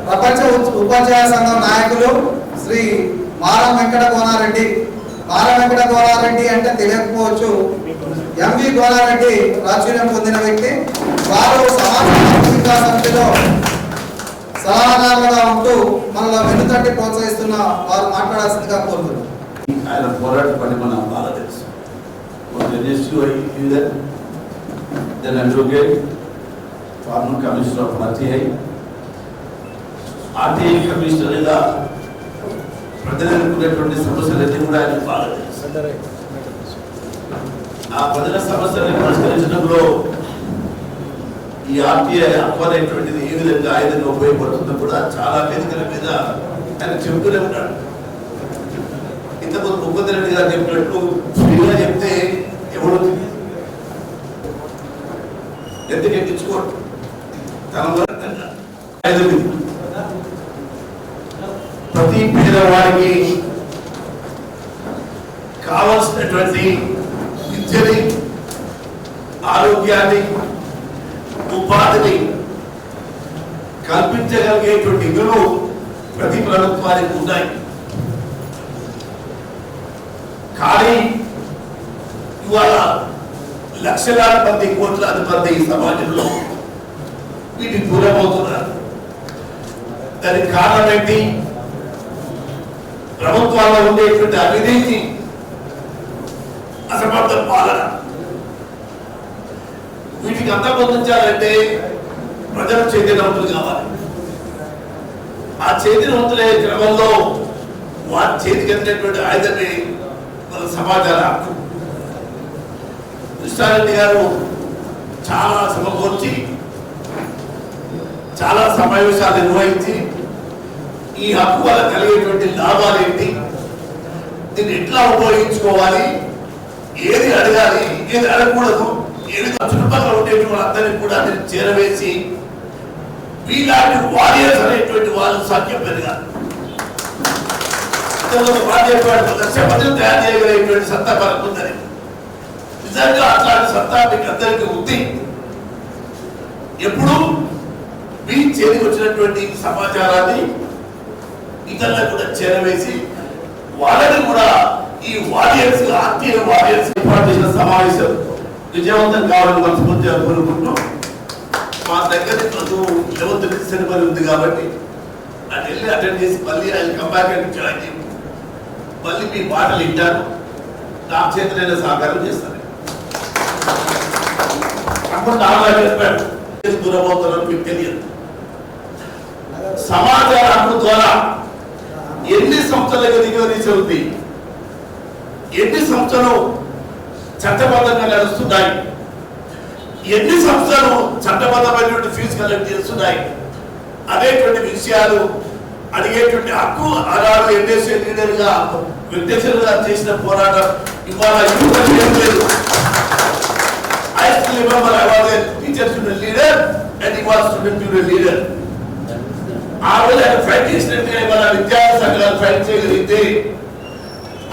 ప్రపంచ ఉపాధ్యాయ సంఘం నాయకులు శ్రీ మారం వెంకట గోనారెడ్డి. మారం వెంకట గోనారెడ్డి అంటే తెలియకపోవచ్చు, ఎంవి గోనారెడ్డి ప్రాచుర్యం పొందిన వ్యక్తి. వారు సమాజ వికాస సమితిలో సలహాదారులుగా ఉంటూ మనలో వెన్నుతట్టి ప్రోత్సహిస్తున్న వారు మాట్లాడాల్సిందిగా కోరుతున్నారు. ఆయన పోరాట పని మనం బాగా తెలుసు. Then advocate, former commissioner of RTI, RTI కమిషనర్గా ప్రజలు ఎదుర్కొనేటువంటి సమస్యలన్నీ కూడా ఆయన బాగా తెలుసు. ఆ ప్రజల సమస్యలను పరిష్కరించడంలో ఈ ఆర్టీఐ అప్పనేటువంటిది ఏ విధంగా ఆయుధంగా ఉపయోగపడుతుందో కూడా చాలా వేదికల మీద ఆయన చెబుతూనే ఉన్నాడు. ఇంతకుముందు ముఖ్యమంత్రి రెడ్డి గారు చెప్పినట్టు ఫ్రీగా చెప్తే ఎవరు ఎందుకు ఎక్కించుకోడు తన ప్రతి పేదవాడికి కావలసినటువంటి విద్యని, ఆరోగ్యాన్ని, ఉపాధిని కల్పించగలిగేటువంటి ఇల్లు ప్రతి ప్రభుత్వానికి ఉన్నాయి. కానీ ఇవాళ లక్షలాది మంది, కోట్లాది మంది ఈ సమాజంలో వీటికి దూరమవుతున్నారు. దానికి కారణం ఏంటి? ప్రభుత్వాల్లో ఉండేటువంటి అవినీతి, అసమర్థ పాలన. వీటికి అంతమొందించాలంటే ప్రజలు చైతన్యవంతులు కావాలి. ఆ చైతన్యవంతులే క్రమంలో వారి చేతికి అందినటువంటి ఆయుధమే మన సమాచార హక్కు. కృష్ణారెడ్డి గారు చాలా సమకూర్చి, చాలా సమావేశాలు నిర్వహించి ఈ హక్కు వల్ల కలిగేటువంటి లాభాలు ఏంటి, దీన్ని ఎట్లా ఉపయోగించుకోవాలి, ఏది అడగాలి, ఏది అడగకూడదు, ఏది చుట్టుపక్కల ఉండేటువంటి వాళ్ళందరినీ కూడా చేరవేసి వీలాంటి వారియర్స్ అనేటువంటి వాళ్ళు సాధ్యం పెరగాలి. లక్ష మందిని తయారు చేయగలిగేటువంటి సత్తా పలుకుందని నిజంగా అట్లాంటి సత్తా మీకు అందరికీ ఉంది. ఎప్పుడు మీ చేతికి వచ్చినటువంటి సమాచారాన్ని ఇతరులకు కూడా చేరవేసి వాళ్ళని కూడా ఈ వారియర్స్, ఆర్టీఐ వారియర్స్ ఏర్పాటు చేసిన సమావేశం విజయవంతం కావాలని మనస్ఫూర్తిగా కోరుకుంటూ, మా దగ్గర 11th డిసెంబర్ ఉంది కాబట్టి అది వెళ్ళి అటెండ్ చేసి మళ్ళీ ఆయన కంబ్యాక్ అని జాయిన్ చేయండి. మళ్ళీ మీ మాటలు వింటాను, నా చేతులైన సహకారం చేస్తాను. దూరమవుతారని మీకు తెలియదు. సమాచార హక్కు ద్వారా ఎన్ని సంస్థలకు దిగువదీసి ఉంది, ఎన్ని సంస్థలు చట్టబద్ధంగా నడుస్తున్నాయి, ఎన్ని సంస్థలు చట్టబద్ధమైనటువంటి ఫీజు కలెక్ట్ చేస్తున్నాయి అనేటువంటి విషయాలు అడిగేటువంటి హక్కు ఆనాడు ఎన్ఎస్ఏ లీడర్గా వెంకటేశ్వర చేసిన పోరాటం ఇవాళ లేదు. I still remember I was a teacher student leader and he was student union leader. ఆ రోజు ఆయన ఫైట్ చేసినట్టుగా ఇవాళ విద్యా సంఘాలు ఫైట్ చేయగలిగితే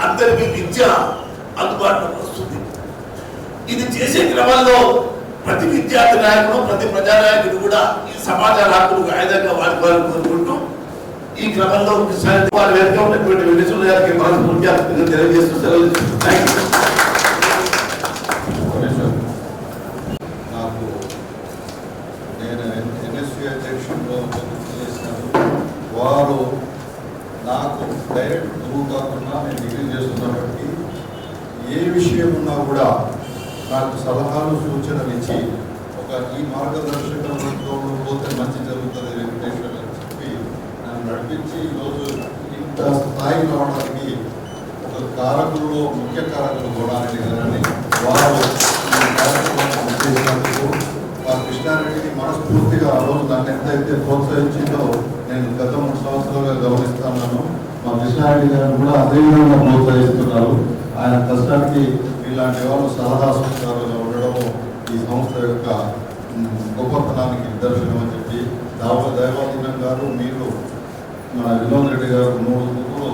అందరికీ విద్య అందుబాటులోకి వస్తుంది. ఇది చేసే క్రమంలో ప్రతి విద్యార్థి నాయకుడు, ప్రతి ప్రజానాయకుడు కూడా ఈ సమాచార హక్కులు ఆయుధంగా వాడుకోవాలని కోరుకుంటూ ఈ క్రమంలో వారి వెనుక ఉన్నటువంటి వెంకటేశ్వర గారికి మనస్ఫూర్తిగా తెలియజేస్తూ సెలవు. Thank you. నాకు నేను ఎన్ఎస్యూ అధ్యక్షుడిగా చేసినాను. వారు నాకు డైరెక్ట్ గురువు కాకుండా నేను డిగ్రీ చేస్తున్నప్పటికీ ఏ విషయం ఉన్నా కూడా నాకు సలహాలు, సూచనలు ఇచ్చి ఈ మార్గదర్శకంలో పోతే మంచి జరుగుతుంది వెంకటేశ్వర అని చెప్పి నన్ను నడిపించి ఈరోజు ఇంత స్థాయికి రావడానికి ఒక కారకుల్లో ముఖ్య కారకులు గోనారెడ్డి గారని వారు ఈ కార్యక్రమాన్ని చేసినందుకు మా కృష్ణారెడ్డిని మనస్ఫూర్తిగా ఆ రోజు నన్ను ఎంతైతే ప్రోత్సహించిందో నేను గత 3 సంవత్సరాలుగా గమనిస్తున్నాను. మా కృష్ణారెడ్డి గారిని కూడా అదేవిధంగా ప్రోత్సహిస్తున్నారు. ఆయన కష్టానికి ఇలాంటి వాళ్ళు సలహా సూచనలుగా ఉండడము ఈ సంస్థ యొక్క గొప్పతనానికి నిదర్శనం అని చెప్పి దైవాధీనం గారు, మీరు, మన వినోద్ రెడ్డి గారు 3 ముగ్గురు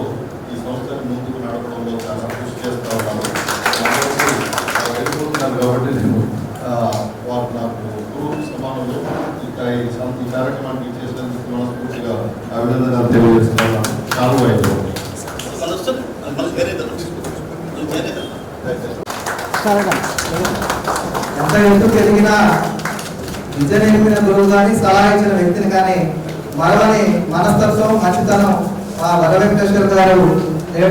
ఈ సంస్థను ముందుకు నడపడంలో చాలా కృషి చేస్తూ ఉన్నారు. వెళ్ళిపోతున్నారు కాబట్టి నేను వారు నాకు గురువు సమానం తెలియజేస్తున్నాను. 4-5. ఎంత ఎందుకు ఎదిగినా విద్య నేర్పిన గురువు కానీ సలహా ఇచ్చిన వ్యక్తిని కానీ మరవని మనస్తత్వం మంచితనం మా వర వెంకటేశ్వర గారు నేడు